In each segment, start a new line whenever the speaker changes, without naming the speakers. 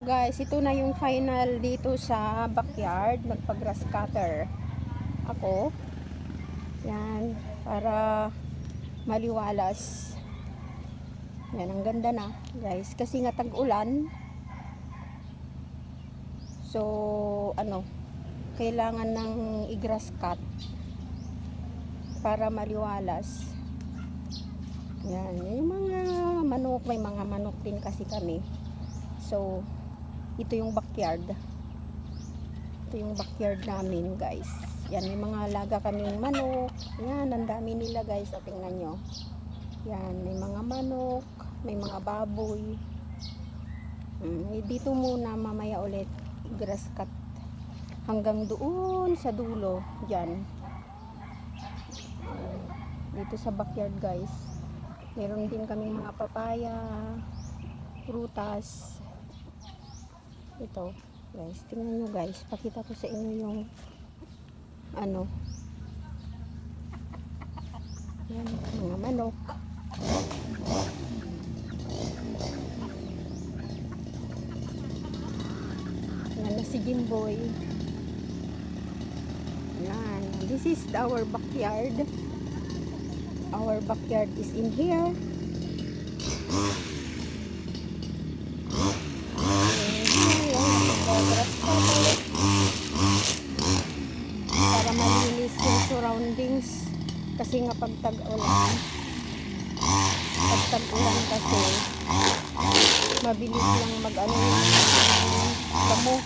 Guys, ito na yung final dito sa backyard. Nagpa-grass cutter ako. Yan, para maliwalas. Yan, ang ganda na, guys. Kasi nga tag-ulan. So, kailangan ng i-grass cut para maliwalas. Yan, yung mga manok, may mga manok din kasi kami. So, ito yung backyard. Ito yung backyard namin, guys. Yan, may mga alaga kaming manok. Yan, ang dami nila, guys. O, tingnan nyo. Yan, may mga manok, may mga baboy. Dito muna, mamaya ulit, grass cut. Hanggang doon sa dulo. Yan. Dito sa backyard, guys. Meron din kaming mga papaya, prutas. Ito, guys, tingnan nyo, guys, pakita ko sa inyo yung yan, mga manok. Yan na si Jimboy. Yan, this is our backyard. Our backyard is in here. Para malinis yung surroundings, kasi nga pag tag-ulan kasi mabilis lang mag-ano yung damo.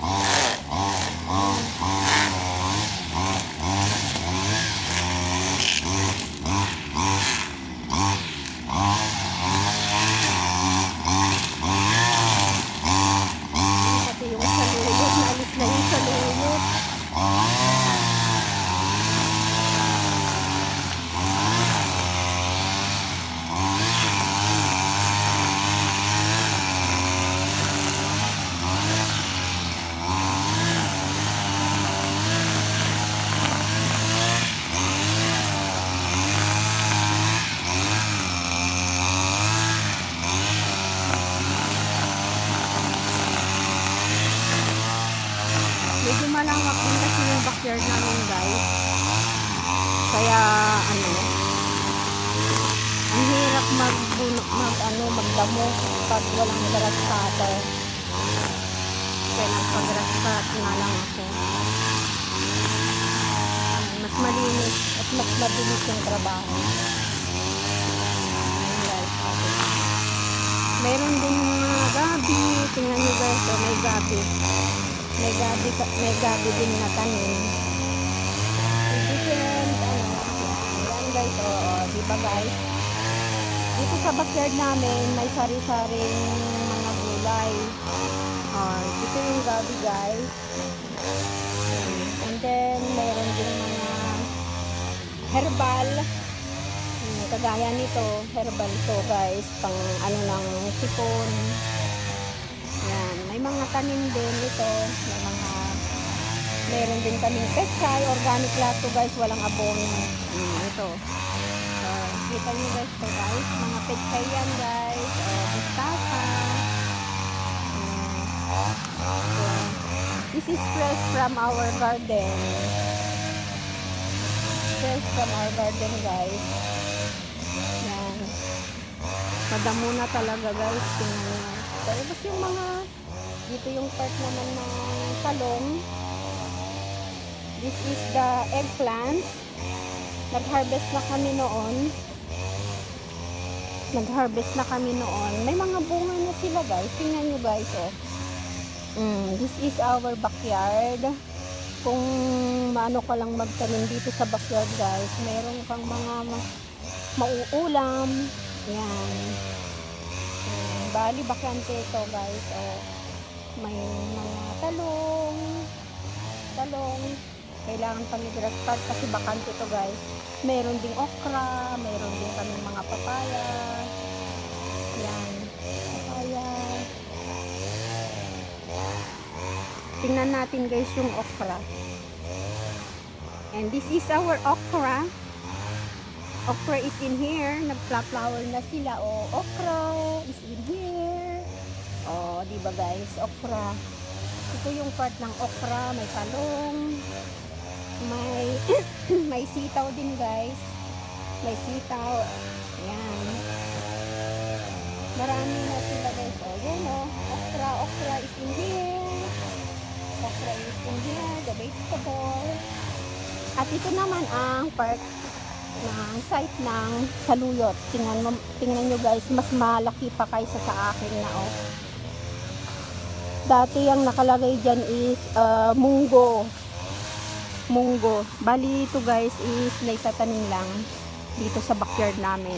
Pati yung saluyot, naalis na yung saluyot. Medyo malawak din kasi yung backyard namin, guys. Kaya ang hirap magdamo pag walang grass cutter. Kaya nagpa-grass cut na lang ako. Mas malinis at mas mabilis yung trabaho. Ayan, guys. Meron din mga gabi. Tingnan nyo, guys, may gabi. May gabi din na tanim. Different, yan, guys, diba, guys? Dito sa backyard namin, may sari-saring mga gulay. Ito yung gabi, guys. And then, mayroon din mga herbal. Kagaya nito, herbal to, guys. Pang ng sipon. Yan, may mga tanim din ito. Meron din kaming pechay, organic lahat to, guys, walang abono. Ito. Kita nyo, guys, to, guys. Mga pechay yan, guys. Mustasa. This is fresh from our garden. Fresh from our garden, guys. Yan. Madamo na talaga, guys. Tingnan nyo. Tapos yung mga, dito yung part naman ng talong. This is the eggplant. Nag-harvest na kami noon. May mga bunga na sila, guys. Tingnan nyo, guys, oh. This is our backyard. Kung maano ka lang magtanim dito sa backyard, guys, meron kang mga mauulam. Yan. Bali, bakante ito, guys. May mga talong. Kailangan pang i-grass cut kasi bakante ito, guys. Meron ding okra, meron din kami mga papaya. Yan, papaya. Tingnan natin, guys, yung okra. And this is our okra. Okra is in here. Nagfla-flower na sila. Okra is in here. Oh, di ba guys? Okra. Ito yung part ng okra, may talong, may may sitaw din guys. May sitaw. Ayan. Marami na sila guys. Oh, yun oh. Okra is in here. Okra is in here. The vegetable. At ito naman ang part ng site ng saluyot. Tingnan nyo guys, mas malaki pa kaysa sa akin na oh. Dati ang nakalagay dyan is munggo. Bali ito guys is naitatanim lang dito sa backyard namin.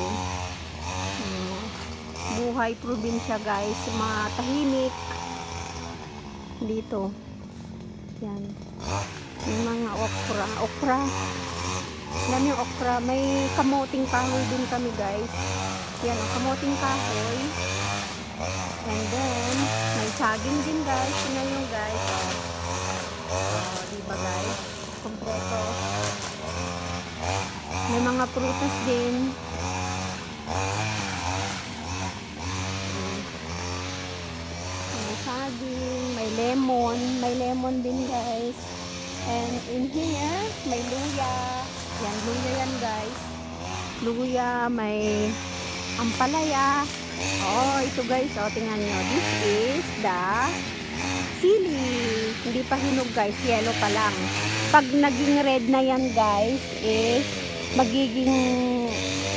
Buhay probinsya guys, mga tahimik dito. Yan. Yung mga okra. Yan yung okra. May kamoting kahoy din kami guys. Yan ang kamoting kahoy. And then, may saging din guys. Tingnan nyo guys. Diba guys? Kompleto. May mga prutas din. May saging, may lemon. May lemon din guys. And in here, may luya. Yan, luya yan guys. Luya, may ampalaya. Oh, ito guys, oh, tingnan nyo. This is the sili. Hindi pa hinog guys, yellow pa lang. Pag naging red na yan guys, is magiging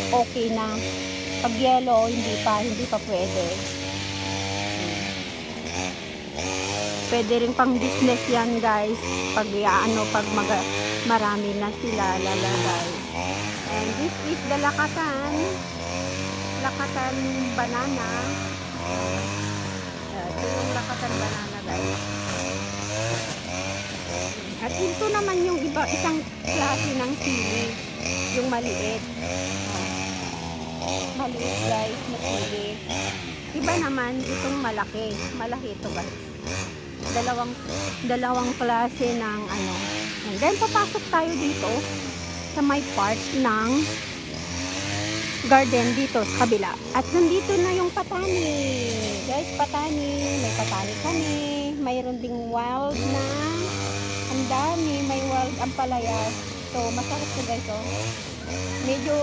okay na. Pag yellow, hindi pa pwede. Pwede rin pang business yan guys. Pag marami na sila lalagay. And this is the lakatan banana. Ito yung lakatan banana guys. At ito naman yung isang klase ng sili, yung maliit. Maliit guys na sili. Iba naman itong malaki ito guys. Dalawang klase ng ano. And then papasok tayo dito sa may part ng garden dito sa kabila. At nandito na yung patani. Guys, patani. May patani kami. Mayroon ding wild na. Ang dami. May wild ampalaya. So, masarap to guys, oh. Medyo,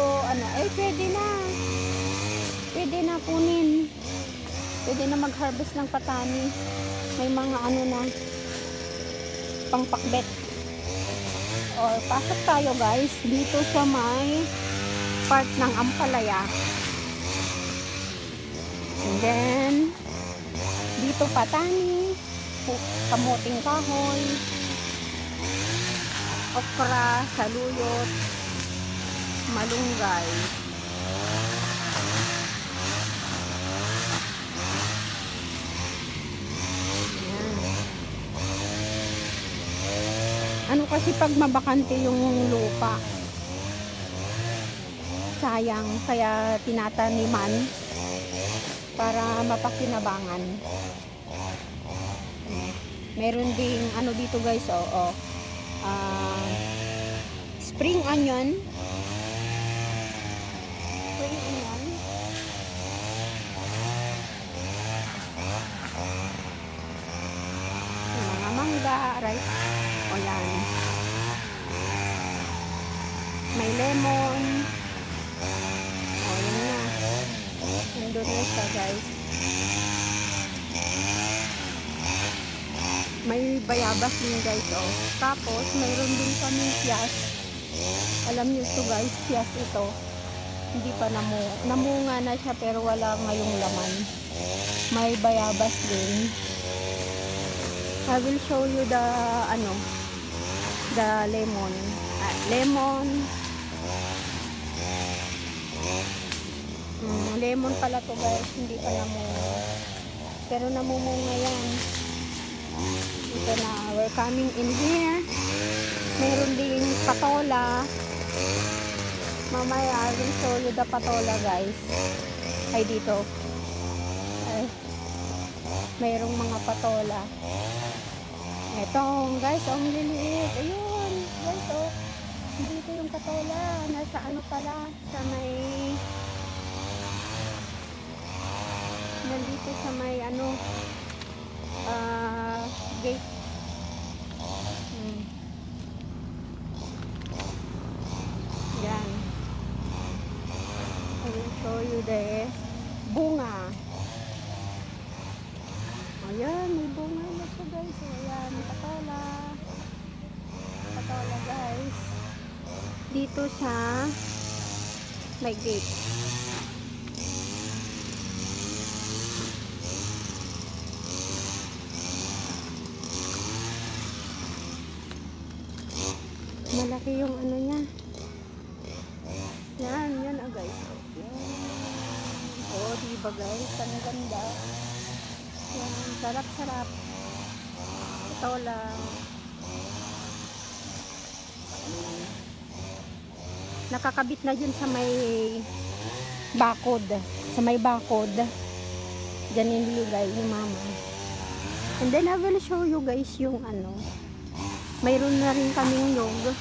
pwede na. Pwede na kunin. Pwede na mag-harvest ng patani. May mga na. Pangpakbet. Or, pasok tayo guys. Dito sa may part ng ampalaya. And then dito patani, kamuting kahoy, okra, saluyot, malunggay. Yan. Ano kasi pag mabakante yung lupa, sayang, kaya tinataniman para mapakinabangan. Meron ding dito guys, spring onion. Yung mga mangga, right? O yan. May lemon. Nandun na siya guys. May bayabas din guys, oh. Tapos mayroon din kami piyas. Alam niyo ito guys, piyas ito. Hindi pa namunga na siya pero wala ngayong laman. May bayabas din. I will show you the lemon. Lemon pala to guys, hindi pa namunga. Pero namumunga yan. Ito na, we're coming in here. Meron ding patola. Mamaya, I will show you the patola guys. Ay, dito. Ay, mayroong mga patola. Ito guys, ang liliit. Ayun, guys, oh. Dito yung patola. Nasa pala, sa may Yan dito sa may ano, gate. Yan. I will show you the bunga. Ayan, may bunga na siya guys. Ayan, patola. Patola guys. Dito sa may gate. Malaki yung ano niya. Yan guys. Oh, diba guys? Ang ganda. Yan, sarap-sarap. Ito lang. Nakakabit na dyan sa may bakod. Sa may bakod. Diyan nilagay ni mama. And then I will show you guys yung ano. Mayroon na rin kaming nyog.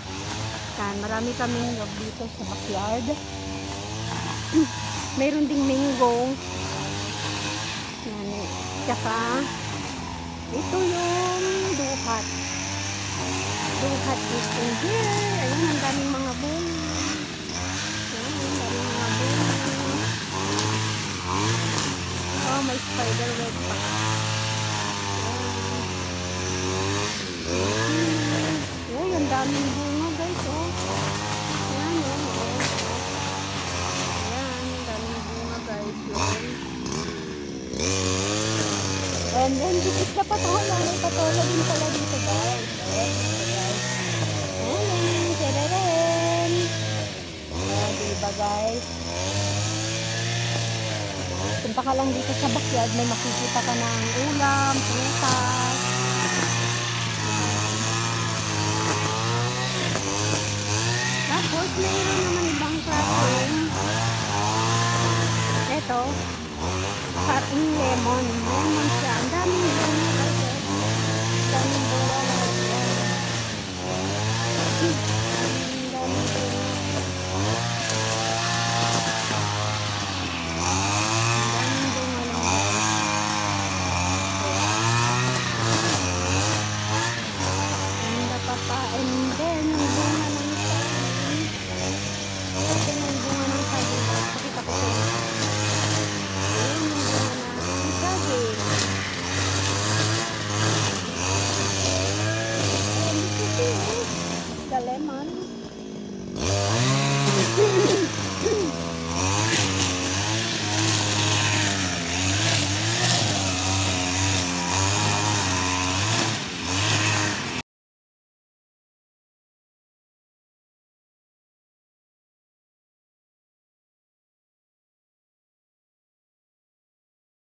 Yan, marami kaming nyog dito sa backyard. Mayroon ding mango. Yan. Tsaka, ito yung duhat. Duhat is in here. Ayan, ang daming mga bunga. Ayan, ang daming mga bunga. Oh, may spider web pa. Ayan, ang daming bunga guys, oh. Ayan, oh. Ayan, ang daming bunga guys, yun. And then, dikit na patola. May patola din pala dito guys. Ayan, tadadaan. Ayan, diba guys? Punta ka lang dito sa backyard, may makikita ka ng ulam, prutas. Tapos, mayroon naman ibang klaseng. Ito, cotton lemon. Lemon siya. Ang daming bunga.